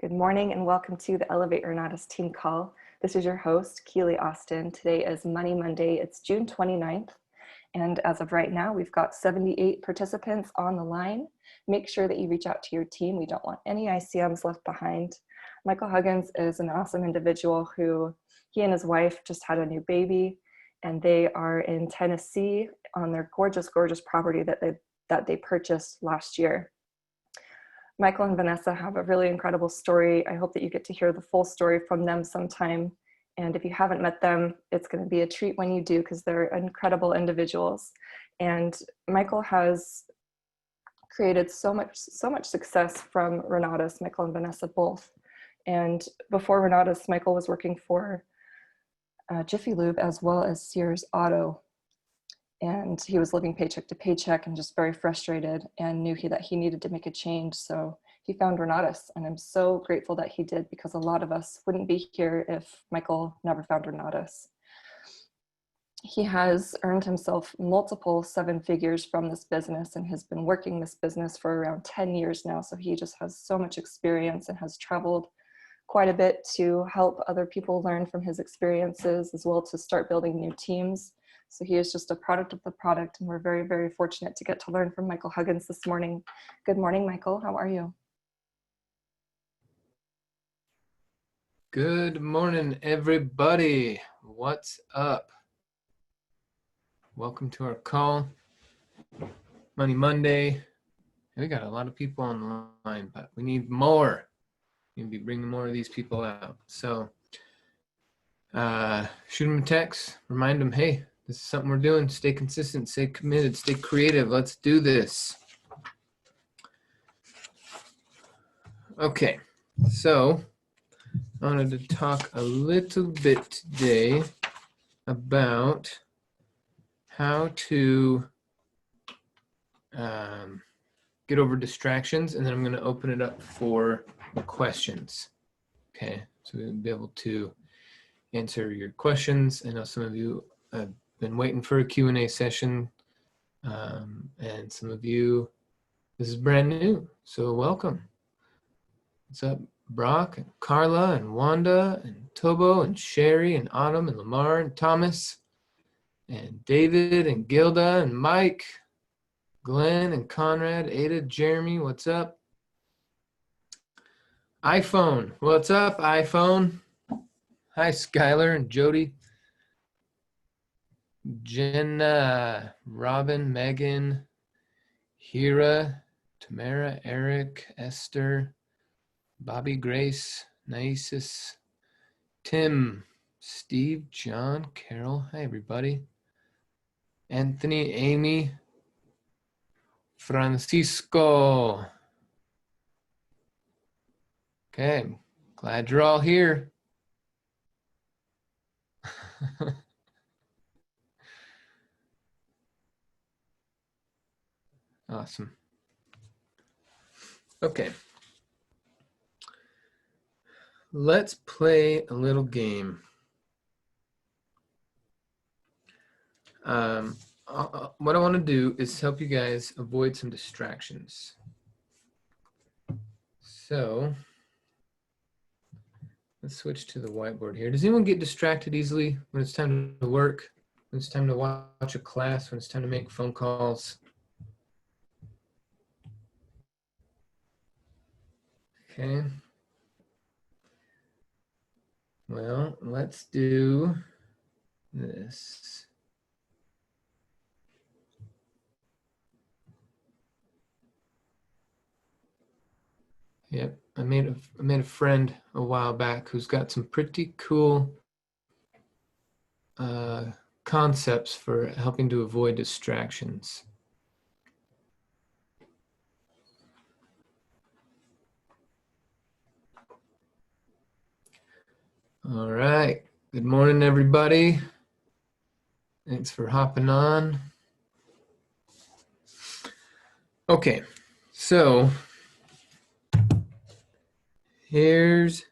Good morning and welcome to the Elevate Renatus team call. This is your host, Keely Austin. Today is Money Monday. It's June 29th. And as of right now, we've got 78 participants on the line. Make sure that you reach out to your team. We don't want any ICMs left behind. Michael Huggins is an awesome individual who he and his wife just had a new baby, and they are in Tennessee on their gorgeous, gorgeous property that they purchased last year. Michael and Vanessa have a really incredible story. I hope that you get to hear the full story from them sometime. And if you haven't met them, it's going to be a treat when you do, because they're incredible individuals. And Michael has created so much success from Renatus, Michael and Vanessa both. And before Renatus, Michael was working for Jiffy Lube as well as Sears Auto. And he was living paycheck to paycheck and just very frustrated, and knew that he needed to make a change. So he found Renatus, and I'm so grateful that he did, because a lot of us wouldn't be here if Michael never found Renatus. He has earned himself multiple seven figures from this business and has been working this business for around 10 years now. So he just has so much experience and has traveled quite a bit to help other people learn from his experiences, as well to start building new teams. So he is just a product of the product, and we're very, very fortunate to get to learn from Michael Huggins this morning. Good morning, Michael. How are you? Good morning, everybody. What's up? Welcome to our call. Money Monday. We got a lot of people on the line, but we need more. We need to be bringing more of these people out. So shoot them a text. Remind them, hey, this is something we're doing. Stay consistent, stay committed, stay creative. Let's do this. Okay, so I wanted to talk a little bit today about how to get over distractions, and then I'm going to open it up for questions. Okay, so we'll be able to answer your questions. I know some of you have been waiting for a Q&A session, and some of you, this is brand new, so welcome. What's up, Brock and Carla and Wanda and Tobo and Sherry and Autumn and Lamar and Thomas and David and Gilda and Mike, Glenn and Conrad, Ada, Jeremy, what's up? iPhone, what's up, iPhone? Hi, Skylar and Jody. Jenna, Robin, Megan, Hira, Tamara, Eric, Esther, Bobby, Grace, Naisis, Tim, Steve, John, Carol. Hi, everybody. Anthony, Amy, Francisco. Okay, glad you're all here. Awesome. Okay. Let's play a little game. What I want to do is help you guys avoid some distractions. So let's switch to the whiteboard here. Does anyone get distracted easily when it's time to work, when it's time to watch a class, when it's time to make phone calls? Okay. Well, let's do this. Yep, I made a friend a while back who's got some pretty cool concepts for helping to avoid distractions. All right, good morning, everybody. Thanks for hopping on. Okay, so here's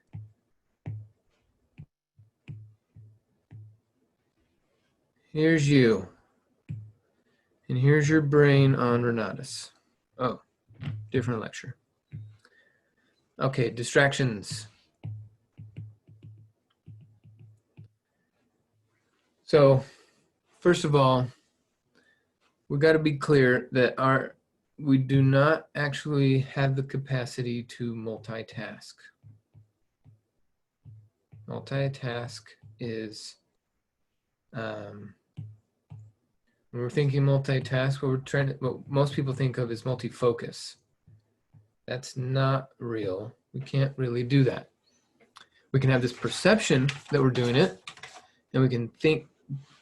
you, and here's your brain on Renatus. Oh, different lecture. Okay, distractions. So first of all, we got to be clear that we do not actually have the capacity to multitask. Multitask is, when we're thinking multitask, what most people think of is multi-focus. That's not real. We can't really do that. We can have this perception that we're doing it, and we can think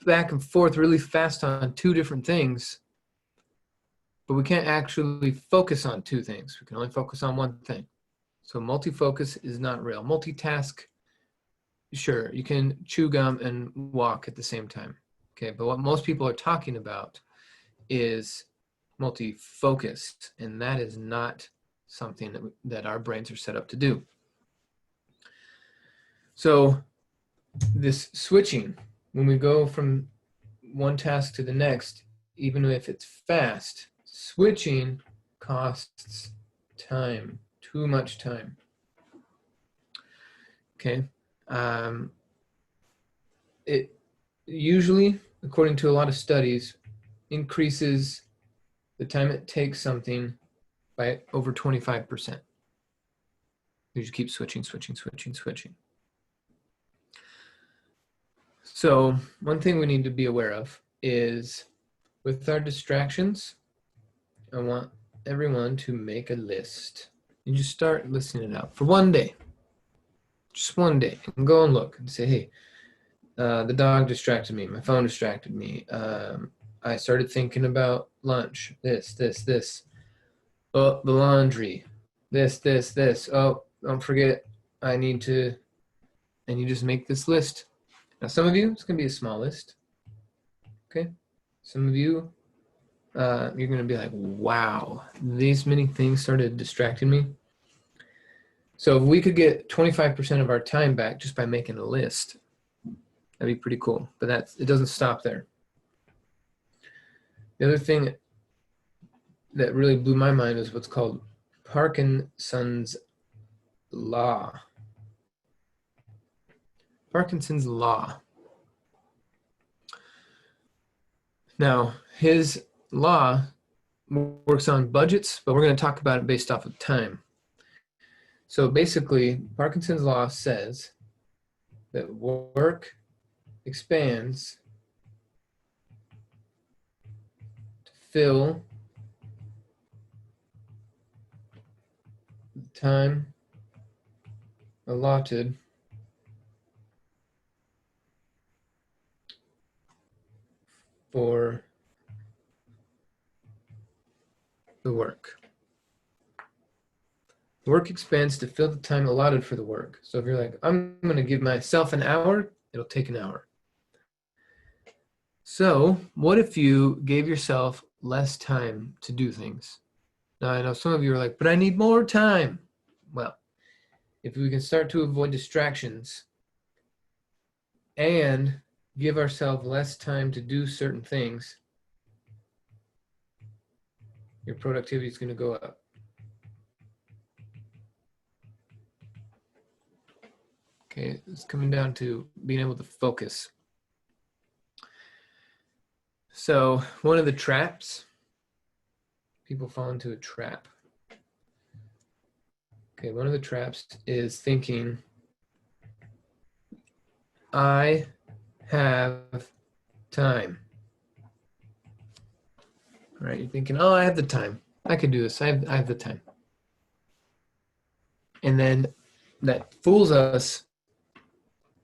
back and forth really fast on two different things, but we can't actually focus on two things. We can only focus on one thing. So multi-focus is not real. Multitask, sure, you can chew gum and walk at the same time. Okay, but what most people are talking about is multi-focus, and that is not something that our brains are set up to do. So this switching, when we go from one task to the next, even if it's fast, switching costs time, too much time. Okay. It usually, according to a lot of studies, increases the time it takes something by over 25%. You just keep switching, switching, switching, switching. So one thing we need to be aware of is with our distractions, I want everyone to make a list. You just start listing it out for one day, just one day, and go and look and say, hey, the dog distracted me, my phone distracted me. I started thinking about lunch, this. Oh, the laundry, this. Oh, don't forget, and you just make this list. Now, some of you, it's going to be a small list. Okay. Some of you, you're going to be like, wow, these many things started distracting me. So if we could get 25% of our time back just by making a list, that'd be pretty cool. But it doesn't stop there. The other thing that really blew my mind is what's called Parkinson's law. Parkinson's law. Now, his law works on budgets, but we're going to talk about it based off of time. So basically, Parkinson's law says that work expands to fill the time allotted for the work. Work expands to fill the time allotted for the work. So if you're like, I'm going to give myself an hour, it'll take an hour. So what if you gave yourself less time to do things? Now, I know some of you are like, but I need more time. Well, if we can start to avoid distractions and give ourselves less time to do certain things, your productivity is going to go up. Okay, it's coming down to being able to focus. So one of the traps, people fall into a trap. Okay, one of the traps is thinking, I have time. All right, you're thinking, oh, I have the time. I could do this. I have the time. And then that fools us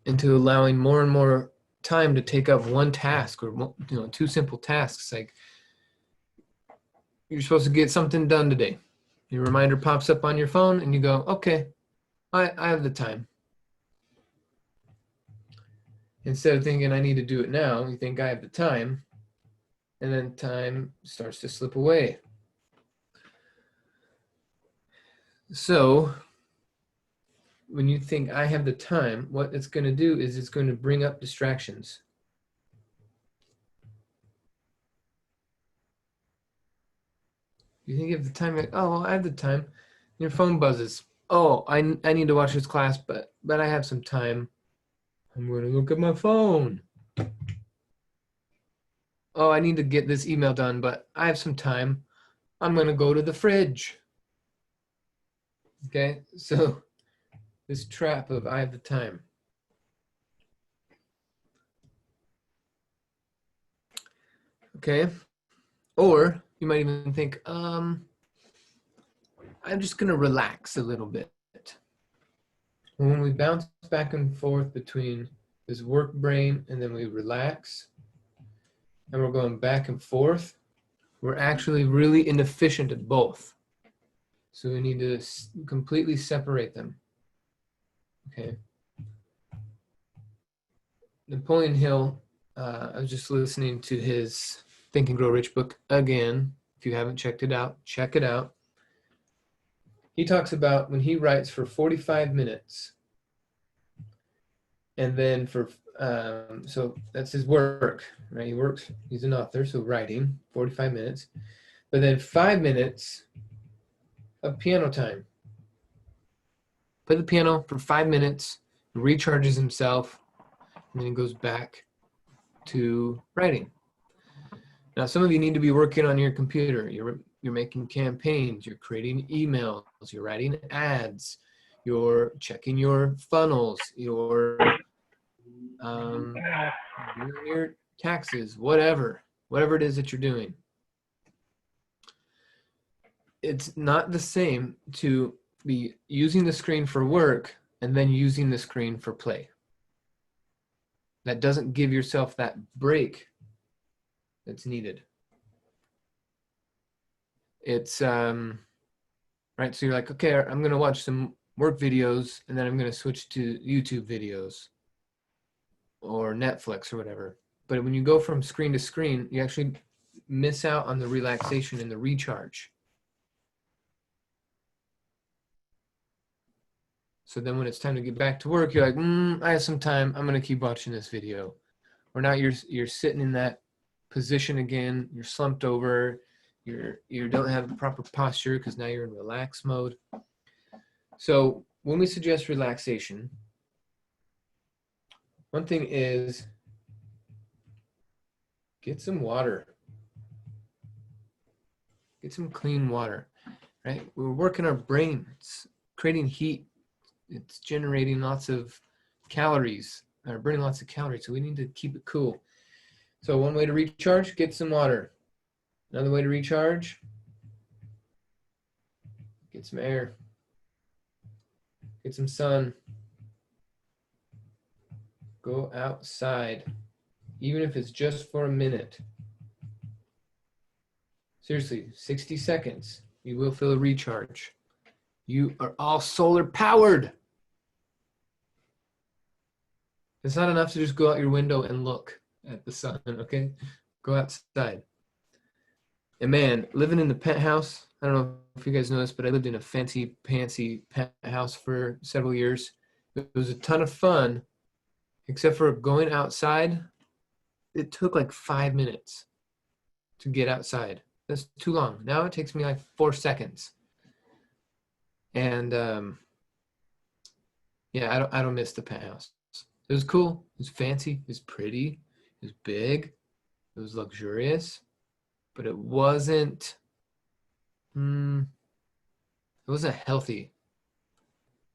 into allowing more and more time to take up one task or two simple tasks. Like you're supposed to get something done today. Your reminder pops up on your phone and you go, okay, I have the time. Instead of thinking I need to do it now, you think I have the time, and then time starts to slip away. So when you think I have the time, what it's going to do is it's going to bring up distractions. You think you have the time, like, oh, well, I have the time. Your phone buzzes. oh, I need to watch this class, but I have some time. I'm going to look at my phone. Oh, I need to get this email done, but I have some time. I'm going to go to the fridge. Okay, so this trap of I have the time. Okay, or you might even think, I'm just going to relax a little bit. When we bounce back and forth between this work brain and then we relax and we're going back and forth, we're actually really inefficient at both. So we need to completely separate them. Okay. Napoleon Hill, I was just listening to his Think and Grow Rich book again. If you haven't checked it out, check it out. He talks about when he writes for 45 minutes, and then so that's his work, right? He works, he's an author, so writing 45 minutes, but then 5 minutes of piano time. Play the piano for 5 minutes, recharges himself, and then he goes back to writing. Now, some of you need to be working on your computer. You're making campaigns, you're creating emails, you're writing ads, you're checking your funnels, you're doing your taxes, whatever it is that you're doing. It's not the same to be using the screen for work and then using the screen for play. That doesn't give yourself that break that's needed. It's right, so you're like, okay, I'm gonna watch some work videos and then I'm gonna switch to YouTube videos or Netflix or whatever. But when you go from screen to screen, you actually miss out on the relaxation and the recharge. So then when it's time to get back to work, you're like, I have some time, I'm gonna keep watching this video. Or now you're sitting in that position again, you're slumped over, you don't have the proper posture because now you're in relax mode. So when we suggest relaxation, one thing is get some water. Get some clean water, right? We're working our brain. It's creating heat. It's generating lots of calories, or burning lots of calories. So we need to keep it cool. So one way to recharge, get some water. Another way to recharge, get some air. Get some sun. Go outside, even if it's just for a minute. Seriously, 60 seconds, you will feel a recharge. You are all solar powered. It's not enough to just go out your window and look at the sun, okay? Go outside. And man, living in the penthouse, I don't know if you guys know this, but I lived in a fancy penthouse for several years. It was a ton of fun, except for going outside. It took like 5 minutes to get outside. That's too long. Now it takes me like 4 seconds. And yeah, I don't miss the penthouse. It was cool. It was fancy. It was pretty. It was big. It was luxurious, but it wasn't. It wasn't healthy.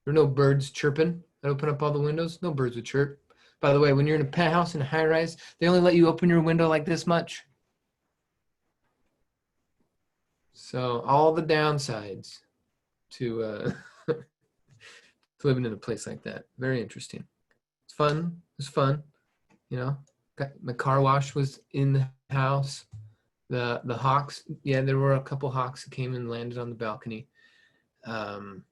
There were no birds chirping. I'd open up all the windows. No birds would chirp. By the way, when you're in a penthouse in a high rise, they only let you open your window like this much. So all the downsides to living in a place like that. Very interesting. It's fun. It was fun. You know, the car wash was in the house. The hawks, yeah, there were a couple hawks that came and landed on the balcony. There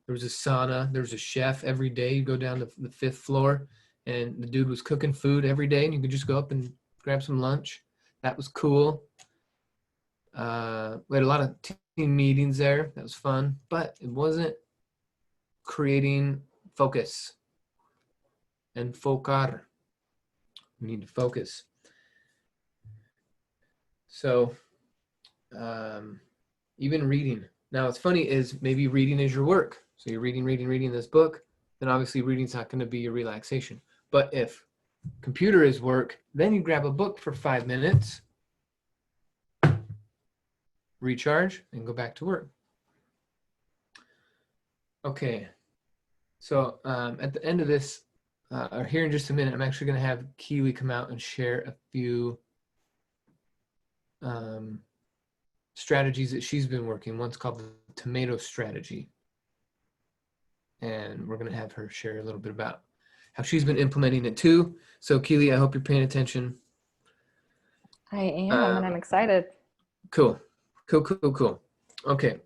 was a sauna. There was a chef every day. You go down to the 5th floor, and the dude was cooking food every day, and you could just go up and grab some lunch. That was cool. We had a lot of team meetings there. That was fun, but it wasn't creating focus. Enfocar. We need to focus. So even reading. Now, what's funny is maybe reading is your work. So you're reading this book, then obviously reading's not going to be your relaxation. But if computer is work, then you grab a book for 5 minutes, recharge, and go back to work. Okay. So at the end of this, or here in just a minute, I'm actually going to have Keely come out and share a few strategies that she's been working. One's called the tomato strategy. And we're going to have her share a little bit about how she's been implementing it too. So Keely, I hope you're paying attention. I am, and I'm excited. Cool. Okay.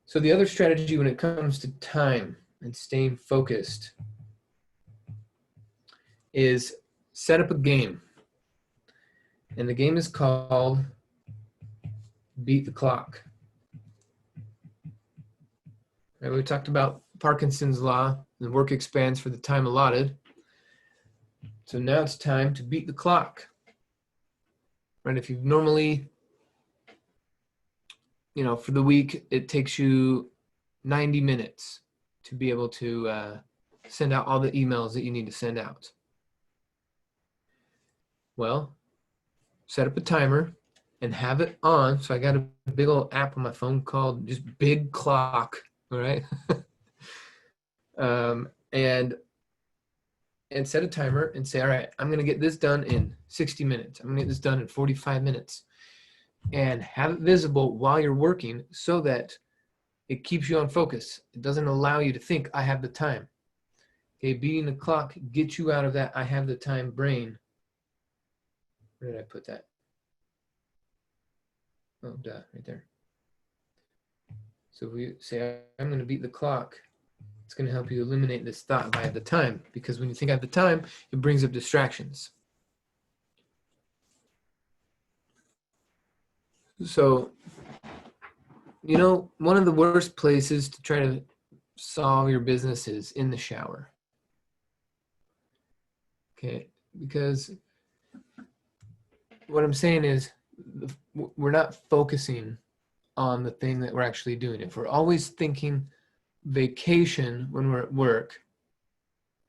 So the other strategy when it comes to time and staying focused is set up a game. And the game is called Beat the Clock. Right, we talked about Parkinson's law, and work expands for the time allotted. So now it's time to beat the clock. Right, if you've normally, for the week, it takes you 90 minutes to be able to send out all the emails that you need to send out. Well, set up a timer and have it on. So I got a big old app on my phone called just Big Clock, all right? And set a timer and say, all right, I'm going to get this done in 60 minutes. I'm going to get this done in 45 minutes. And have it visible while you're working so that it keeps you on focus. It doesn't allow you to think, I have the time. Okay, beating the clock gets you out of that I have the time brain. Where did I put that? Oh, duh, right there. So if we say, I'm going to beat the clock, it's going to help you eliminate this thought of I have the time, because when you think I have the time, it brings up distractions. So, one of the worst places to try to solve your business is in the shower. Okay, because what I'm saying is we're not focusing on the thing that we're actually doing. If we're always thinking vacation when we're at work,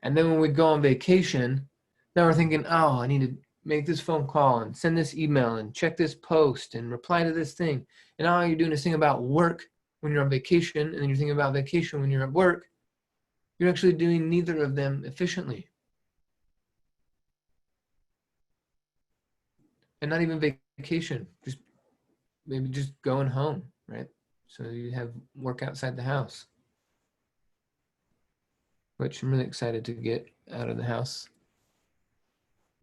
and then when we go on vacation, now we're thinking, oh, I need to make this phone call and send this email and check this post and reply to this thing. And all you're doing is thinking about work when you're on vacation, and then you're thinking about vacation when you're at work. You're actually doing neither of them efficiently. And not even vacation, maybe just going home, right? So you have work outside the house, which I'm really excited to get out of the house.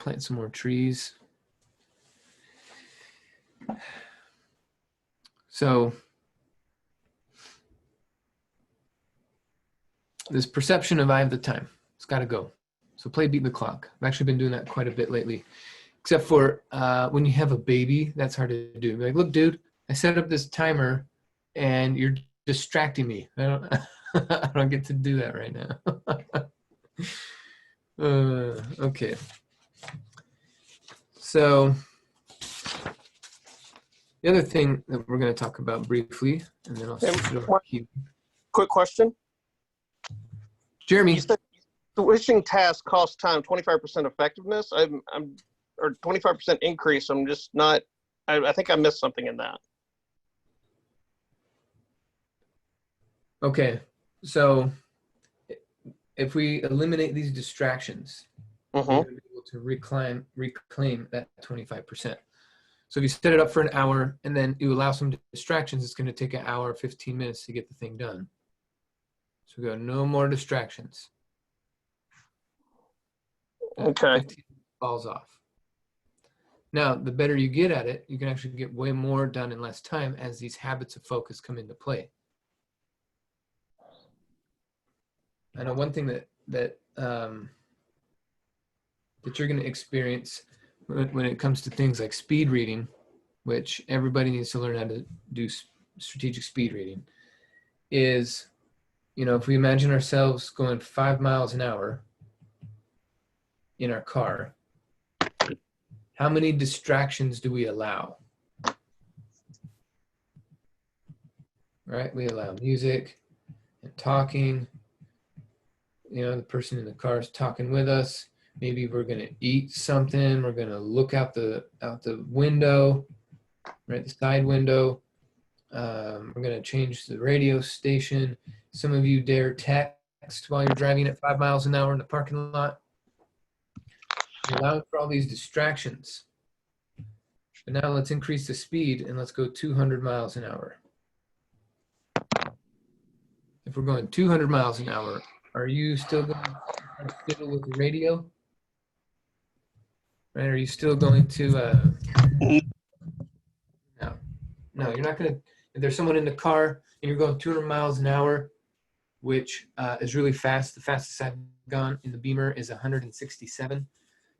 Plant some more trees. So this perception of I have the time, it's got to go. So play beat the clock. I've actually been doing that quite a bit lately, except for when you have a baby, that's hard to do. Like, look, dude, I set up this timer and you're distracting me. I don't get to do that right now. Okay. So the other thing that we're going to talk about briefly, and then I'll switch it over to you. Quick question. Jeremy. You said switching tasks costs time, 25% effectiveness. Or 25% increase. I'm just not. I think I missed something in that. Okay, so if we eliminate these distractions, we're going to be able to reclaim that 25%. So if you set it up for an hour and then you allow some distractions, it's going to take an hour, 15 minutes to get the thing done. So we go, no more distractions. Okay. 15 falls off. Now, the better you get at it, you can actually get way more done in less time as these habits of focus come into play. I know one thing that you're going to experience when it comes to things like speed reading, which everybody needs to learn how to do strategic speed reading, is, if we imagine ourselves going 5 miles an hour in our car, how many distractions do we allow? Right? We allow music, and talking. You know, the person in the car is talking with us. Maybe we're gonna eat something. We're gonna look out the window, right, the side window. We're gonna change the radio station. Some of you dare text while you're driving at 5 miles an hour in the parking lot. You're allowed for all these distractions. But now let's increase the speed and let's go 200 miles an hour. If we're going 200 miles an hour, are you still going to fiddle with the radio? Right? Are you still going to? No, you're not going to. If there's someone in the car and you're going 200 miles an hour, which is really fast, the fastest I've gone in the Beamer is 167.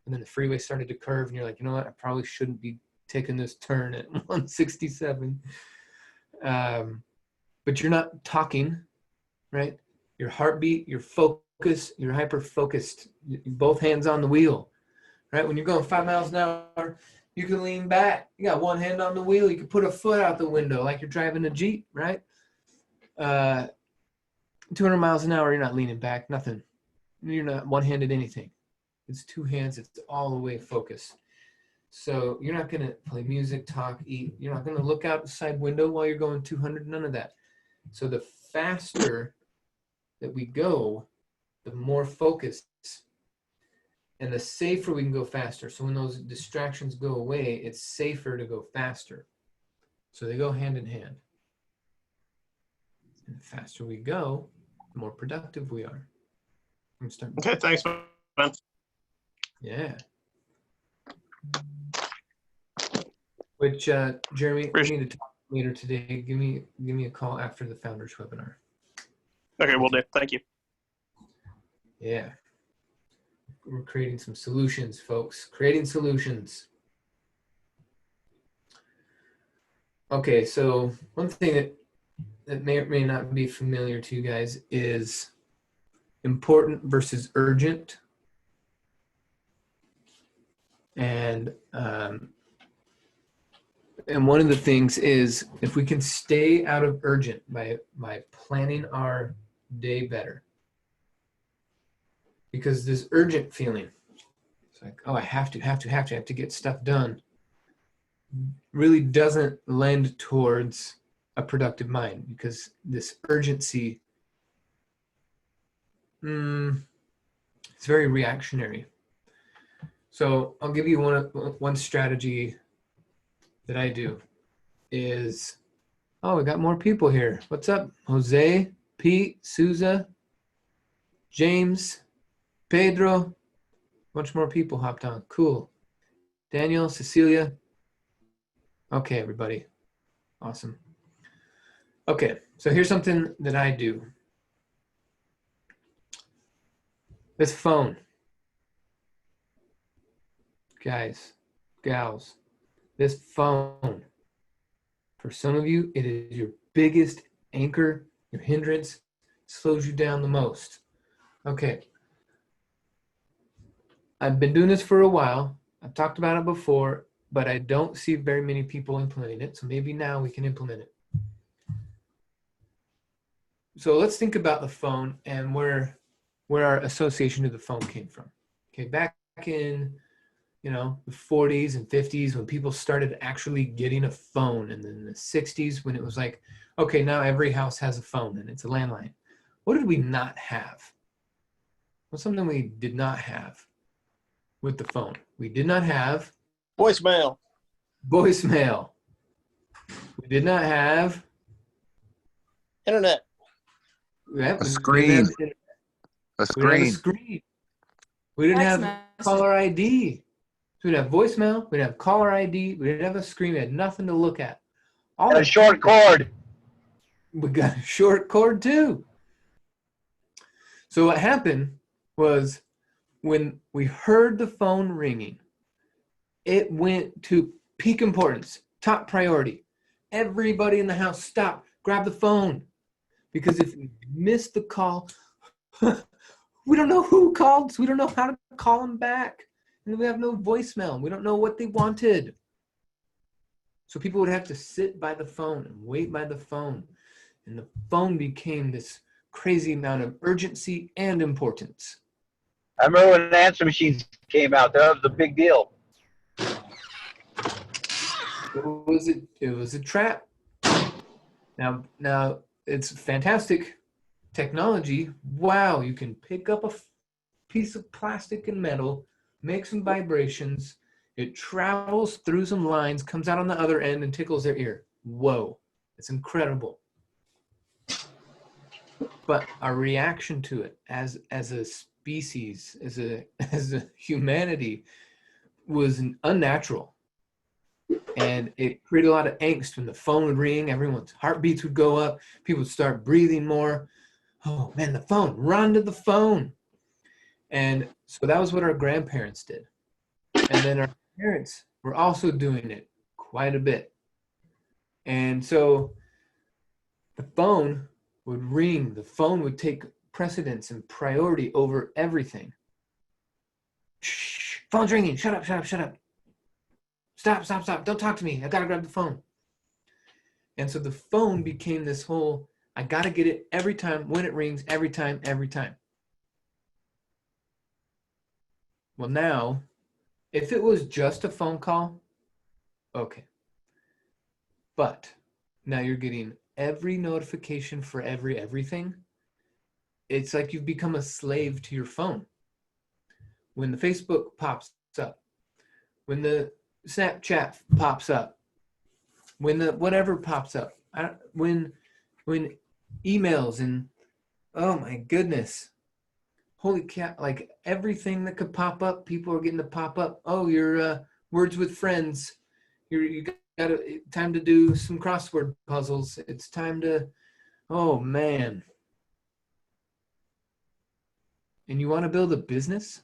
And then the freeway started to curve, and you're like, you know what? I probably shouldn't be taking this turn at 167. But you're not talking, right? Your heartbeat, your focus, you're hyper-focused. Both hands on the wheel, right? When you're going 5 miles an hour, you can lean back. You got one hand on the wheel. You can put a foot out the window like you're driving a Jeep, right? 200 miles an hour, you're not leaning back, nothing. You're not one-handed anything. It's two hands. It's all the way focused. So you're not going to play music, talk, eat. You're not going to look out the side window while you're going 200, none of that. So the faster that we go, the more focused and the safer we can go faster. So when those distractions go away, it's safer to go faster. So they go hand in hand. And the faster we go, the more productive we are. I'm starting. Okay, thanks, man. Yeah. Which Jeremy, we need to talk later today. Give me a call after the founders webinar. Okay, will do. Thank you. Yeah. We're creating some solutions, folks. Creating solutions. Okay, so one thing that may or may not be familiar to you guys is important versus urgent. And one of the things is if we can stay out of urgent by planning our day better. Because this urgent feeling, it's like, oh, I have to get stuff done, really doesn't lend towards a productive mind, because this urgency, it's very reactionary. So I'll give you one strategy that I do is, oh, we got more people here. What's up? Jose, Pete, Souza, James, Pedro, a bunch more people hopped on. Cool. Daniel, Cecilia. Okay, everybody. Awesome. Okay, so here's something that I do. This phone. Guys, gals, this phone, for some of you, it is your biggest anchor, your hindrance, slows you down the most. Okay. I've been doing this for a while. I've talked about it before, but I don't see very many people implementing it. So maybe now we can implement it. So let's think about the phone and where our association to the phone came from. Okay, back in the 40s and 50s when people started actually getting a phone, and then the 60s when it was like, okay, now every house has a phone and it's a landline. What did we not have? What's something we did not have with the phone? We did not have voicemail. We did not have internet. A screen. A screen. We didn't have caller ID. So we'd have voicemail, we'd have caller ID, we didn't have a screen, we had nothing to look at. And a short cord. We got a short cord too. So what happened was when we heard the phone ringing, it went to peak importance, top priority. Everybody in the house stop, grab the phone. Because if we missed the call, we don't know who called, so we don't know how to call them back. And we have no voicemail. We don't know what they wanted. So people would have to sit by the phone and wait by the phone. And the phone became this crazy amount of urgency and importance. I remember when answer machines came out. That was a big deal. What was it? It was a trap. Now it's fantastic technology. Wow, you can pick up a piece of plastic and metal, make some vibrations. It travels through some lines, comes out on the other end, and tickles their ear. Whoa, it's incredible. But our reaction to it as a species, as a humanity, was unnatural. And it created a lot of angst when the phone would ring, everyone's heartbeats would go up, people would start breathing more. Oh man, the phone, run to the phone. And so that was what our grandparents did. And then our parents were also doing it quite a bit. And so the phone would ring, the phone would take precedence and priority over everything. Shh, phone's ringing, shut up, shut up, shut up. Stop, don't talk to me, I gotta grab the phone. And so the phone became this whole, I gotta get it every time, when it rings, every time. Well now, if it was just a phone call, okay. But now you're getting every notification for everything. It's like you've become a slave to your phone. When the Facebook pops up, when the Snapchat pops up, when the whatever pops up, when emails and oh my goodness, holy cow, like everything that could pop up, people are getting to pop up. Oh, your words with friends. You got time to do some crossword puzzles. It's time to, oh man. And you want to build a business?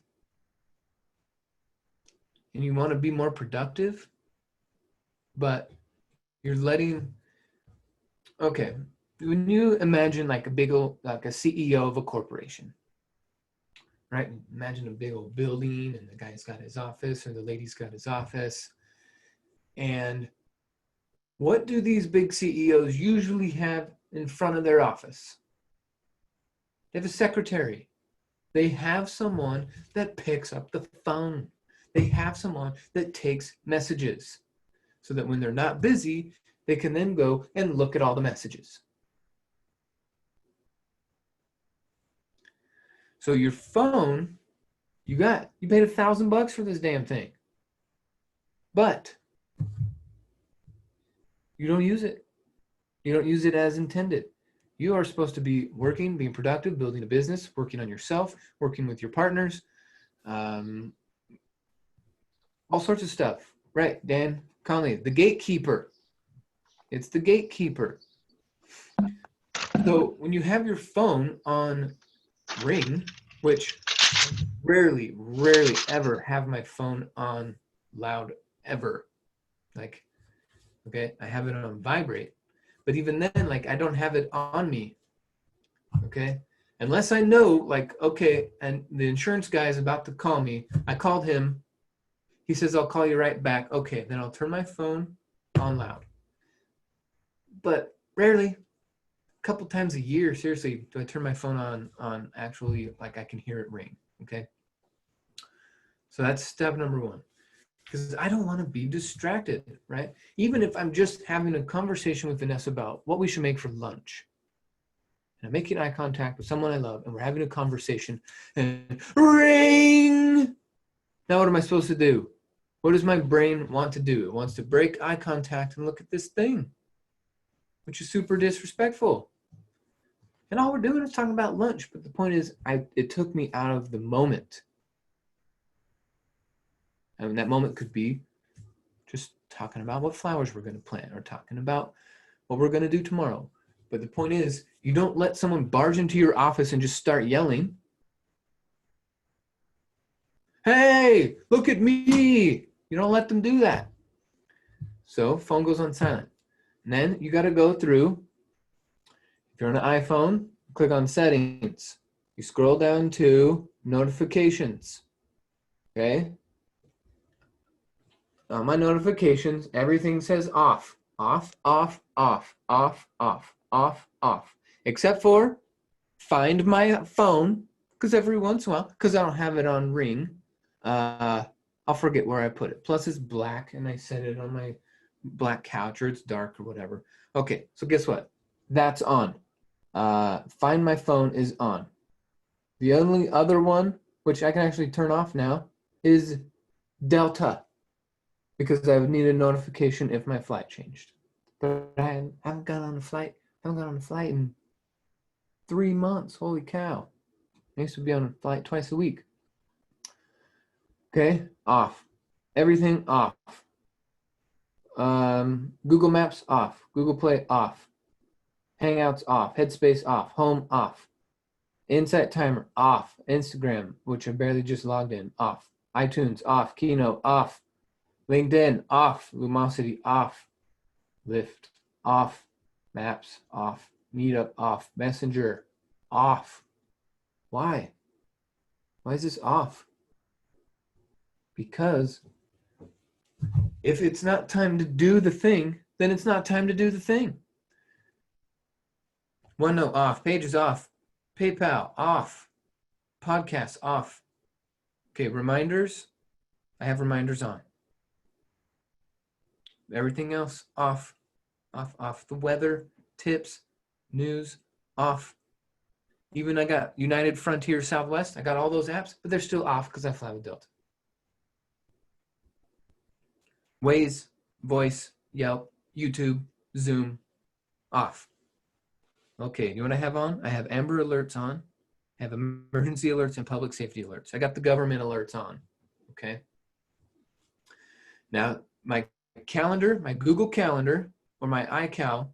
And you want to be more productive? But you're letting, okay, when you imagine like a big old, like a CEO of a corporation, right? Imagine a big old building and the guy's got his office or the lady's got his office. And what do these big CEOs usually have in front of their office? They have a secretary. They have someone that picks up the phone. They have someone that takes messages so that when they're not busy, they can then go and look at all the messages. So your phone, you paid $1,000 for this damn thing, but you don't use it. You don't use it as intended. You are supposed to be working, being productive, building a business, working on yourself, working with your partners, all sorts of stuff. Right, Dan Conley, the gatekeeper. It's the gatekeeper. So when you have your phone on ring, which rarely ever have my phone on loud ever. Like, okay, I have it on vibrate. But even then, like I don't have it on me, okay? Unless I know, like, okay, and the insurance guy is about to call me. I called him. He says, I'll call you right back. Okay, then I'll turn my phone on loud. But rarely, a couple times a year, seriously, do I turn my phone on actually, like I can hear it ring, okay? So that's step number one. Because I don't want to be distracted, right? Even if I'm just having a conversation with Vanessa about what we should make for lunch. And I'm making eye contact with someone I love, and we're having a conversation, and ring! Now what am I supposed to do? What does my brain want to do? It wants to break eye contact and look at this thing, which is super disrespectful. And all we're doing is talking about lunch, but the point is, it took me out of the moment. And that moment could be just talking about what flowers we're going to plant or talking about what we're going to do tomorrow. But the point is, you don't let someone barge into your office and just start yelling. Hey, look at me. You don't let them do that. So phone goes on silent. And then you got to go through, if you're on an iPhone, click on settings. You scroll down to notifications. Okay. On my notifications, everything says off, off, off, off, off, off, off, off, except for find my phone, because every once in a while, because I don't have it on ring, I'll forget where I put it. Plus it's black and I set it on my black couch, or it's dark or whatever. Okay, so guess what? That's on. Find my phone is on. The only other one, which I can actually turn off now, is Delta, because I would need a notification if my flight changed. But I haven't gone on a flight. I haven't gone on a flight in 3 months. Holy cow! I used to be on a flight twice a week. Okay, off. Everything off. Google Maps off. Google Play off. Hangouts off. Headspace off. Home off. Insight Timer off. Instagram, which I barely just logged in, off. iTunes off. Keynote off. LinkedIn off. Lumosity off. Lyft off. Maps off. Meetup off. Messenger off. Why? Why is this off? Because if it's not time to do the thing, then it's not time to do the thing. OneNote off. Pages off. PayPal off. Podcasts off. Okay, reminders. I have reminders on. Everything else off. Off. The weather, tips, news off. Even I got United Frontier Southwest. I got all those apps, but they're still off because I fly with Delta. Waze, Voice, Yelp, YouTube, Zoom, off. Okay, you know what I have on? I have Amber Alerts on. I have emergency alerts and public safety alerts. I got the government alerts on, okay? Now, my calendar, my Google Calendar, or my iCal,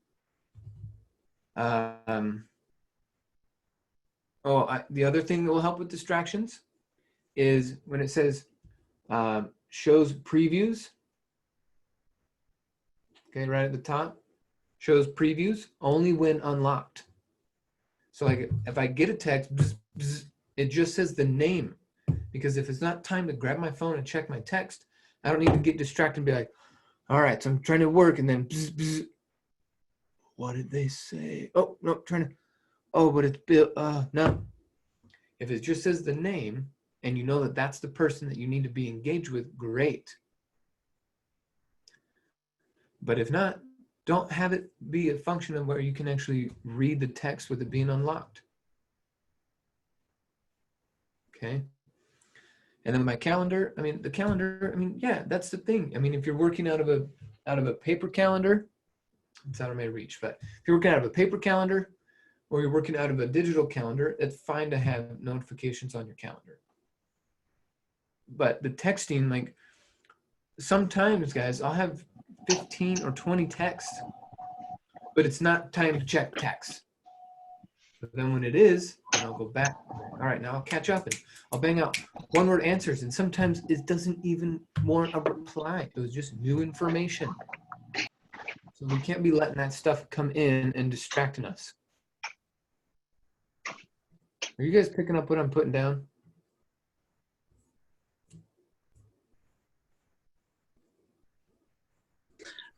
the other thing that will help with distractions is when it says shows previews, okay, right at the top, shows previews only when unlocked. So like if I get a text, bzz, bzz, it just says the name, because if it's not time to grab my phone and check my text, I don't need to get distracted and be like, all right, so I'm trying to work, and then bzz, bzz. What did they say? Oh, no, but it's Bill. No. If it just says the name and you know that that's the person that you need to be engaged with, great. But if not, don't have it be a function of where you can actually read the text with it being unlocked. Okay. And then my calendar, the calendar, yeah, that's the thing. If you're working out of a paper calendar, it's out of my reach, but if you're working out of a paper calendar or you're working out of a digital calendar, it's fine to have notifications on your calendar. But the texting, like sometimes, guys, I'll have 15 or 20 texts, but it's not time to check text. But then when it is, then I'll go back. All right, now I'll catch up and I'll bang out one-word answers. And sometimes it doesn't even warrant a reply. It was just new information. So we can't be letting that stuff come in and distracting us. Are you guys picking up what I'm putting down?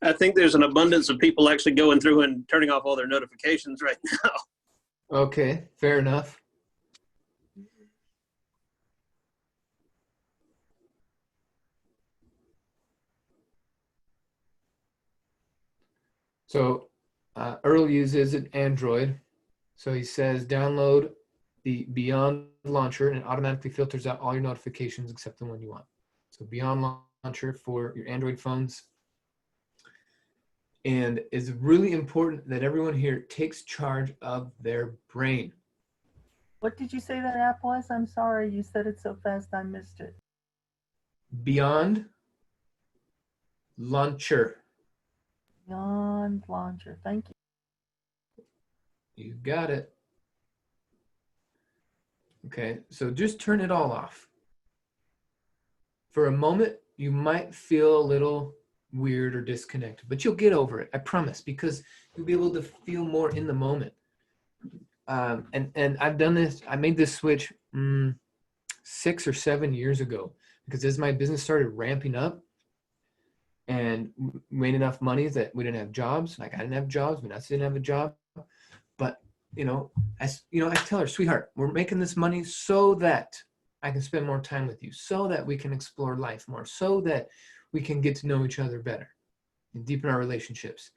I think there's an abundance of people actually going through and turning off all their notifications right now. Okay, fair enough. So Earl uses an Android. So he says download the Beyond Launcher and it automatically filters out all your notifications except the one you want. So Beyond Launcher for your Android phones. And it's really important that everyone here takes charge of their brain. What did you say that app was? I'm sorry, you said it so fast I missed it. Beyond Launcher. Beyond Launcher, thank you. You got it. Okay, so just turn it all off. For a moment, you might feel a little weird or disconnected, but you'll get over it, I promise, because you'll be able to feel more in the moment. And I've done this, I made this switch 6 or 7 years ago, because as my business started ramping up and made enough money that we didn't have jobs, like I didn't have jobs, Vanessa didn't have a job, but I tell her, sweetheart, we're making this money so that I can spend more time with you, so that we can explore life more, so that we can get to know each other better and deepen our relationships.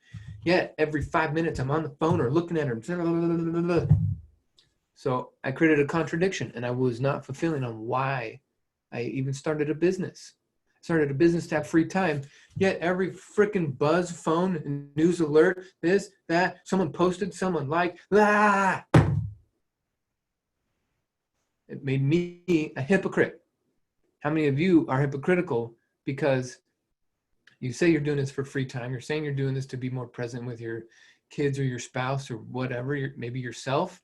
Yet every 5 minutes I'm on the phone or looking at her. So I created a contradiction, and I was not fulfilling on why I even started a business. I started a business to have free time, yet every freaking buzz, phone, news alert, this, that, someone posted, someone liked, ah! It made me a hypocrite. How many of you are hypocritical because you say you're doing this for free time, you're saying you're doing this to be more present with your kids or your spouse or whatever, maybe yourself,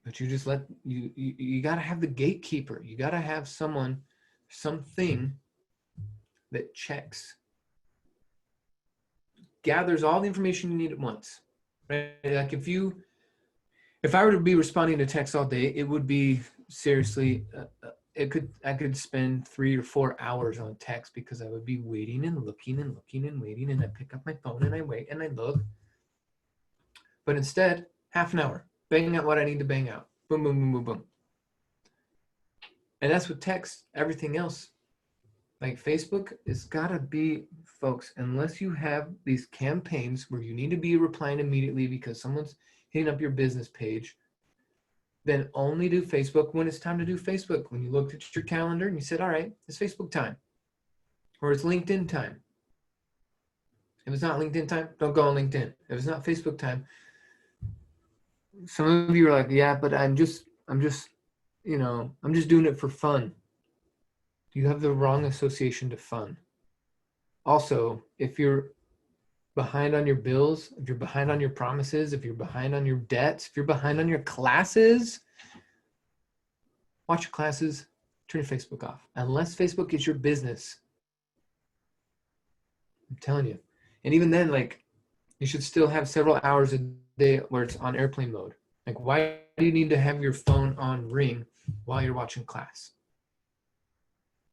but you just you got to have the gatekeeper. You got to have something that checks, gathers all the information you need at once, right? Like if I were to be responding to texts all day, it would be seriously, I could spend 3 or 4 hours on text because I would be waiting and looking and looking and waiting, and I pick up my phone and I wait and I look. But instead, half an hour, bang out what I need to bang out. Boom, boom, boom, boom, boom. And that's with text. Everything else, like Facebook, it's got to be, folks, unless you have these campaigns where you need to be replying immediately because someone's hitting up your business page, then only do Facebook when it's time to do Facebook. When you looked at your calendar and you said, all right, it's Facebook time, or it's LinkedIn time. If it's not LinkedIn time, don't go on LinkedIn. If it's not Facebook time, some of you are like, yeah, but I'm just doing it for fun. You have the wrong association to fun. Also, if you're behind on your bills, if you're behind on your promises, if you're behind on your debts, if you're behind on your classes, watch your classes, turn your Facebook off. Unless Facebook is your business, I'm telling you. And even then, like, you should still have several hours a day where it's on airplane mode. Like, why do you need to have your phone on ring while you're watching class?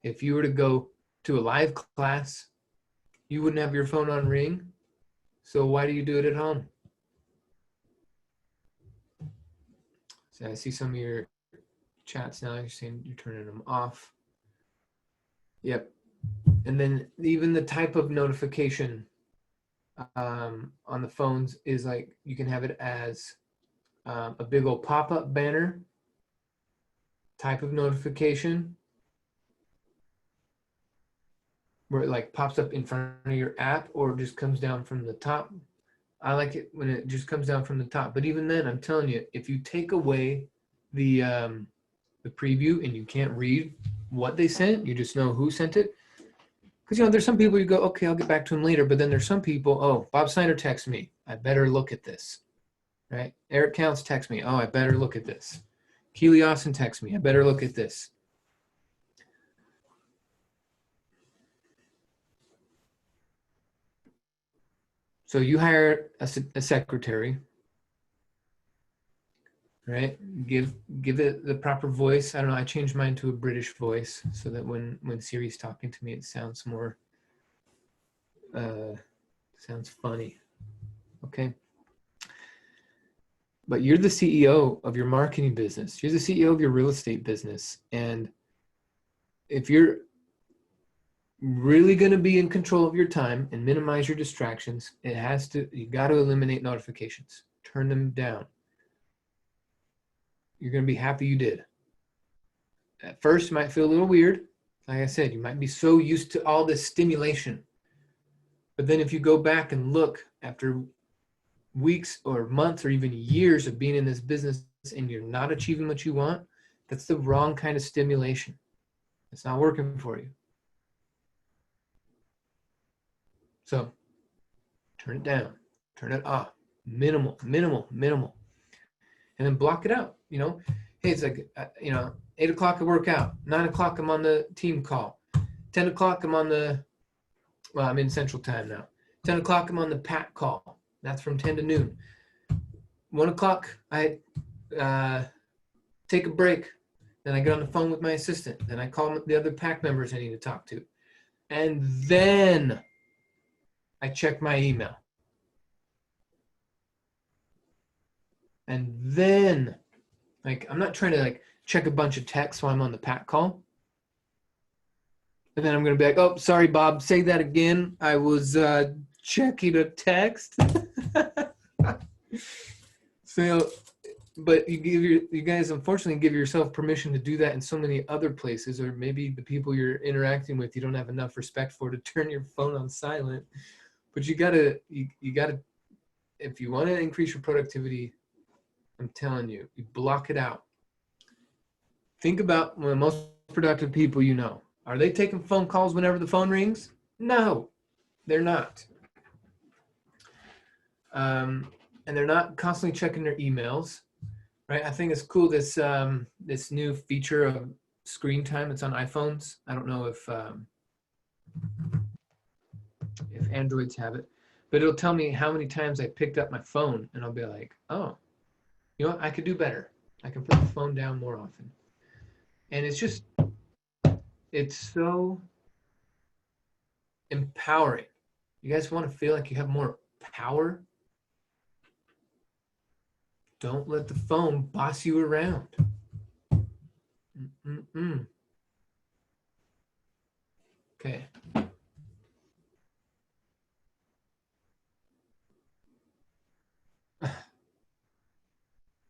If you were to go to a live class, you wouldn't have your phone on ring. So why do you do it at home? So I see some of your chats now. You're saying you're turning them off. Yep. And then even the type of notification on the phones is like, you can have it as a big old pop-up banner type of notification where it like pops up in front of your app, or it just comes down from the top. I like it when it just comes down from the top. But even then, I'm telling you, if you take away the preview and you can't read what they sent, you just know who sent it. Because, there's some people you go, okay, I'll get back to him later. But then there's some people, oh, Bob Snyder texts me. I better look at this, right? Eric Counts texts me. Oh, I better look at this. Keely Austin texts me. I better look at this. So you hire a secretary, right? Give it the proper voice. I don't know. I changed mine to a British voice so that when Siri's talking to me, it sounds more, sounds funny. Okay. But you're the CEO of your marketing business. You're the CEO of your real estate business. And if you're really going to be in control of your time and minimize your distractions, you got to eliminate notifications. Turn them down. You're going to be happy you did. At first, you might feel a little weird. Like I said, you might be so used to all this stimulation. But then if you go back and look after weeks or months or even years of being in this business and you're not achieving what you want, that's the wrong kind of stimulation. It's not working for you. So turn it down, turn it off, minimal. And then block it out. Hey, it's like, 8 o'clock I work out, 9 o'clock I'm on the team call, 10 o'clock I'm I'm in Central Time now. 10 o'clock I'm on the PAC call. That's from 10 to noon. 1 o'clock I take a break. Then I get on the phone with my assistant. Then I call the other PAC members I need to talk to. And then I check my email. And then, like, I'm not trying to like check a bunch of texts while I'm on the PAC call. And then I'm going to be like, oh, sorry, Bob, say that again. I was checking a text. So, but you guys unfortunately give yourself permission to do that in so many other places, or maybe the people you're interacting with, you don't have enough respect for to turn your phone on silent. But you gotta, if you want to increase your productivity, I'm telling you, you block it out. Think about the most productive people you know. Are they taking phone calls whenever the phone rings? No, they're not. And they're not constantly checking their emails, right? I think it's cool, this this new feature of screen time that's on iPhones. I don't know if Androids have it, but it'll tell me how many times I picked up my phone, and I'll be like, oh, you know what? I could do better. I can put the phone down more often. And it's just, it's so empowering. You guys want to feel like you have more power? Don't let the phone boss you around. Okay.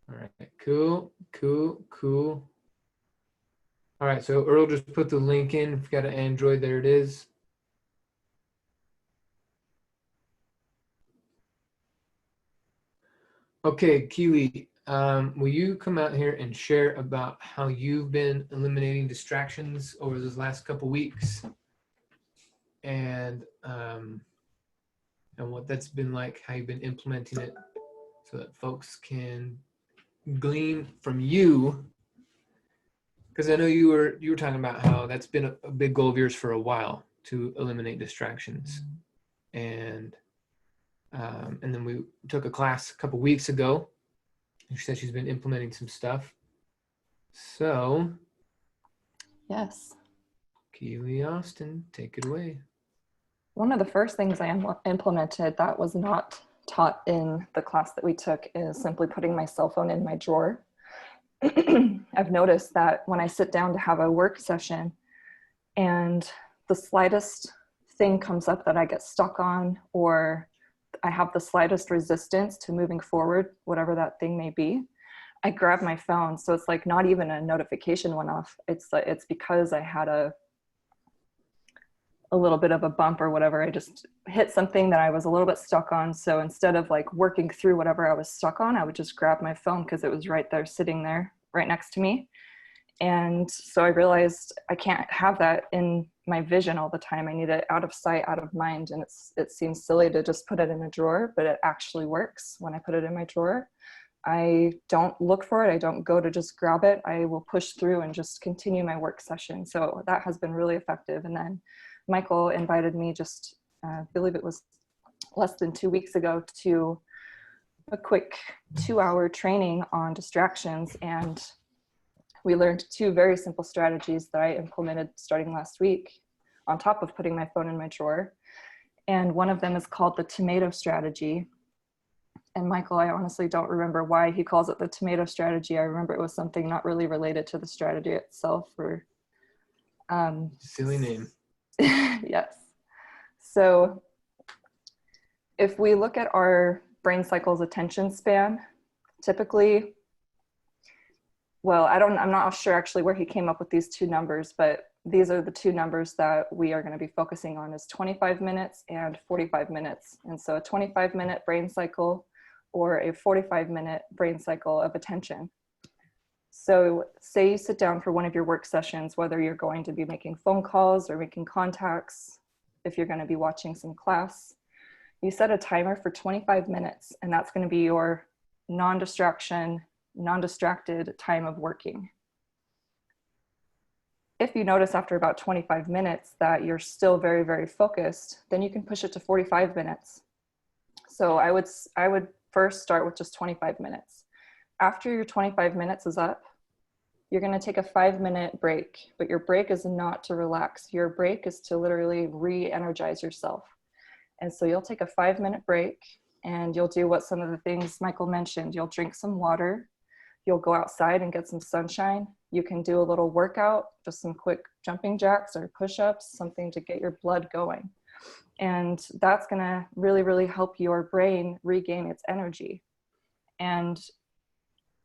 All right, cool. All right, so Earl just put the link in. If you've got an Android, there it is. Okay, Keely, will you come out here and share about how you've been eliminating distractions over those last couple weeks, and what that's been like, how you've been implementing it, so that folks can glean from you? Because I know you were talking about how that's been a big goal of yours for a while, to eliminate distractions, and then we took a class a couple weeks ago. She said she's been implementing some stuff. So, Yes. Keely Austin, take it away. One of the first things I implemented that was not taught in the class that we took is simply putting my cell phone in my drawer. I've noticed that when I sit down to have a work session and the slightest thing comes up that I get stuck on, or I have the slightest resistance to moving forward, whatever that thing may be, I grab my phone. So it's like not even a notification went off. It's because I had a little bit of a bump or whatever. I just hit something that I was a little bit stuck on. So instead of like working through whatever I was stuck on, I would just grab my phone because it was right there, sitting there right next to me. And so I realized I can't have that in my vision all the time. I need it out of sight, out of mind. And it seems silly to just put it in a drawer, but it actually works when I put it in my drawer. I don't look for it. I don't go to just grab it. I will push through and just continue my work session. So that has been really effective. And then Michael invited me just, I believe it was less than 2 weeks ago, to a quick 2-hour training on distractions. And we learned 2 very simple strategies that I implemented starting last week on top of putting my phone in my drawer. And one of them is called the tomato strategy. And Michael, I honestly don't remember why he calls it the tomato strategy. I remember it was something not really related to the strategy itself. Or silly name. Yes. So if we look at our brain cycle's attention span, typically, well, I'm not sure actually where he came up with these 2 numbers, but these are the 2 numbers that we are going to be focusing on, is 25 minutes and 45 minutes. And so a 25-minute brain cycle or a 45-minute brain cycle of attention. So say you sit down for one of your work sessions, whether you're going to be making phone calls or making contacts, if you're going to be watching some class, you set a timer for 25 minutes, and that's going to be your non-distraction, non-distracted time of working. If you notice after about 25 minutes that you're still very, very focused, then you can push it to 45 minutes. So I would first start with just 25 minutes. After your 25 minutes is up, you're going to take a 5-minute break, but your break is not to relax. Your break is to literally re-energize yourself. And so you'll take a 5-minute break, and you'll do what some of the things Michael mentioned. You'll drink some water, you'll go outside and get some sunshine. You can do a little workout, just some quick jumping jacks or push-ups, something to get your blood going. And that's gonna really, really help your brain regain its energy. And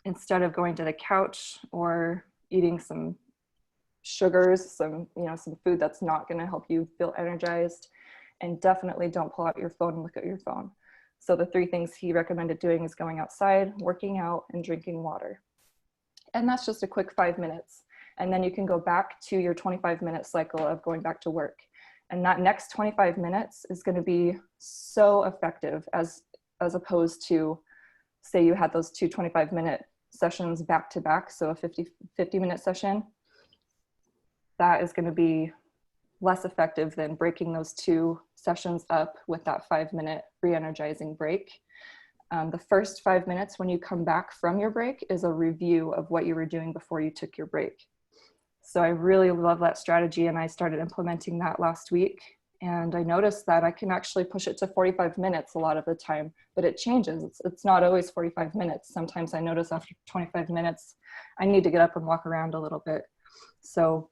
instead of going to the couch or eating some sugars, some food that's not gonna help you feel energized, and definitely don't pull out your phone and look at your phone. So the 3 things he recommended doing is going outside, working out, and drinking water. And that's just a quick 5 minutes. And then you can go back to your 25-minute cycle of going back to work. And that next 25 minutes is going to be so effective as opposed to, say you had those 2 25-minute sessions back to back, so a 50-minute session. That is going to be less effective than breaking those 2 sessions up with that 5-minute re-energizing break. The first 5 minutes when you come back from your break is a review of what you were doing before you took your break. So I really love that strategy, and I started implementing that last week. And I noticed that I can actually push it to 45 minutes a lot of the time, but it changes. It's not always 45 minutes. Sometimes I notice after 25 minutes, I need to get up and walk around a little bit. So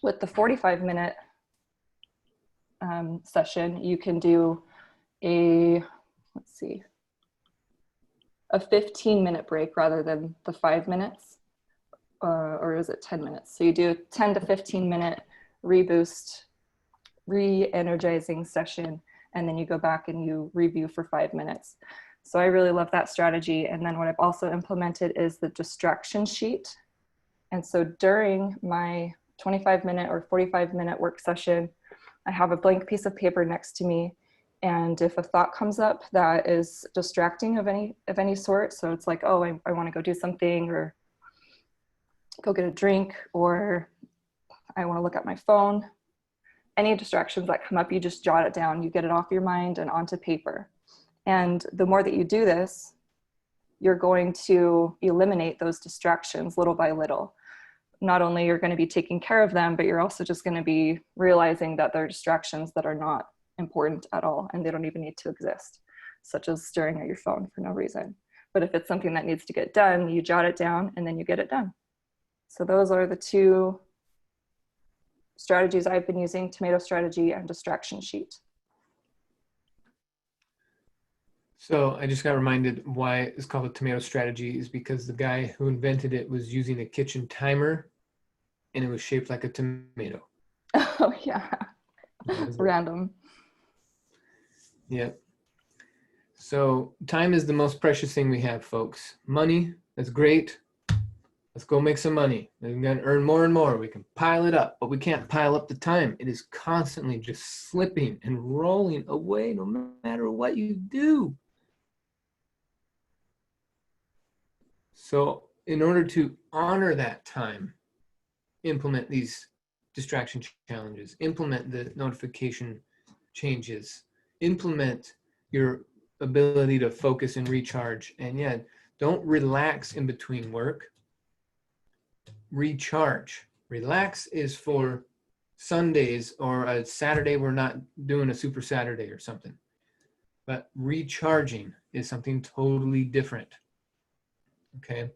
with the 45-minute session, you can do a 15-minute break rather than the 5 minutes, or is it 10 minutes? So you do a 10 to 15-minute reboost, re-energizing session, and then you go back and you review for 5 minutes. So I really love that strategy. And then what I've also implemented is the distraction sheet. And so during my 25-minute or 45-minute work session, I have a blank piece of paper next to me. And if a thought comes up that is distracting of any sort, so it's like, oh, I want to go do something, or go get a drink, or I want to look at my phone, any distractions that come up, you just jot it down, you get it off your mind and onto paper. And the more that you do this, you're going to eliminate those distractions little by little. Not only you're going to be taking care of them, but you're also just going to be realizing that they're distractions that are not important at all, and they don't even need to exist, such as staring at your phone for no reason. But if it's something that needs to get done, you jot it down and then you get it done. So those are the 2 strategies I've been using: tomato strategy and distraction sheet. So I just got reminded why it's called a tomato strategy is because the guy who invented it was using a kitchen timer, and it was shaped like a tomato. Oh yeah, random. Yep. So time is the most precious thing we have, folks. Money, that's great. Let's go make some money. We're going to earn more and more. We can pile it up, but we can't pile up the time. It is constantly just slipping and rolling away no matter what you do. So in order to honor that time, implement these distraction challenges, implement the notification changes, implement your ability to focus and recharge. And yeah, don't relax in between work. Recharge. Relax is for Sundays or a Saturday we're not doing a super Saturday or something. But recharging is something totally different. Okay.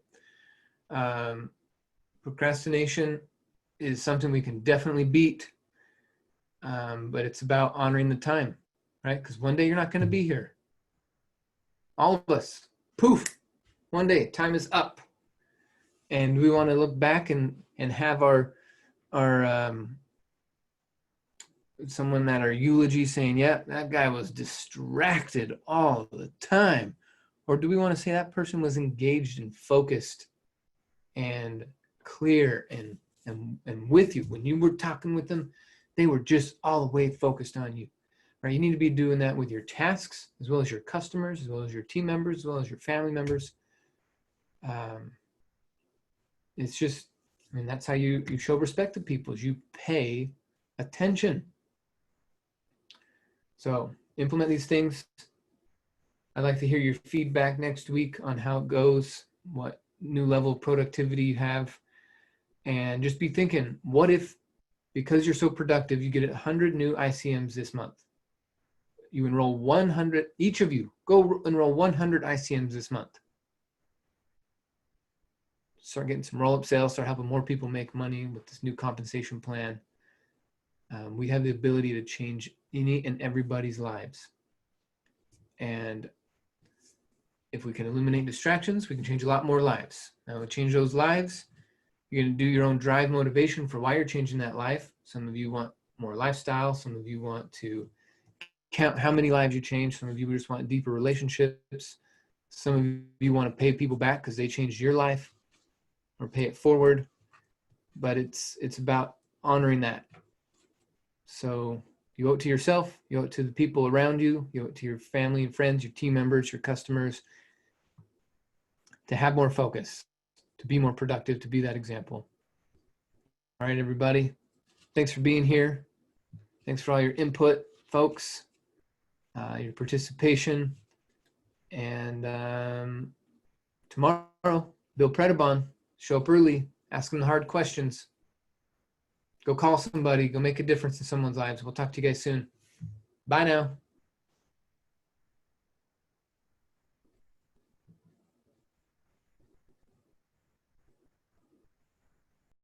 Procrastination is something we can definitely beat, but it's about honoring the time, right? Because one day you're not going to be here. All of us, poof, one day time is up. And we want to look back and have our someone at our eulogy saying, yeah, that guy was distracted all the time. Or do we want to say that person was engaged and focused and clear and with you? When you were talking with them, they were just all the way focused on you, right? You need to be doing that with your tasks, as well as your customers, as well as your team members, as well as your family members. It's just, I mean, that's how you show respect to people, is you pay attention. So implement these things. I'd like to hear your feedback next week on how it goes, what new level of productivity you have, and just be thinking, what if, because you're so productive, you get 100 new ICMs this month? you enroll 100, each of you, go enroll 100 ICMs this month. Start getting some roll-up sales, start helping more people make money with this new compensation plan. We have the ability to change any and everybody's lives. And if we can eliminate distractions, we can change a lot more lives. Now, to change those lives, you're going to do your own drive motivation for why you're changing that life. Some of you want more lifestyle. Some of you want to count how many lives you change. Some of you just want deeper relationships. Some of you want to pay people back because they changed your life, or pay it forward. But it's about honoring that. So you owe it to yourself, you owe it to the people around you, you owe it to your family and friends, your team members, your customers, to have more focus, to be more productive, to be that example. All right, everybody. Thanks for being here. Thanks for all your input, folks, your participation. And tomorrow, Bill Predabon, show up early, ask them the hard questions. Go call somebody, go make a difference in someone's lives. We'll talk to you guys soon. Bye now.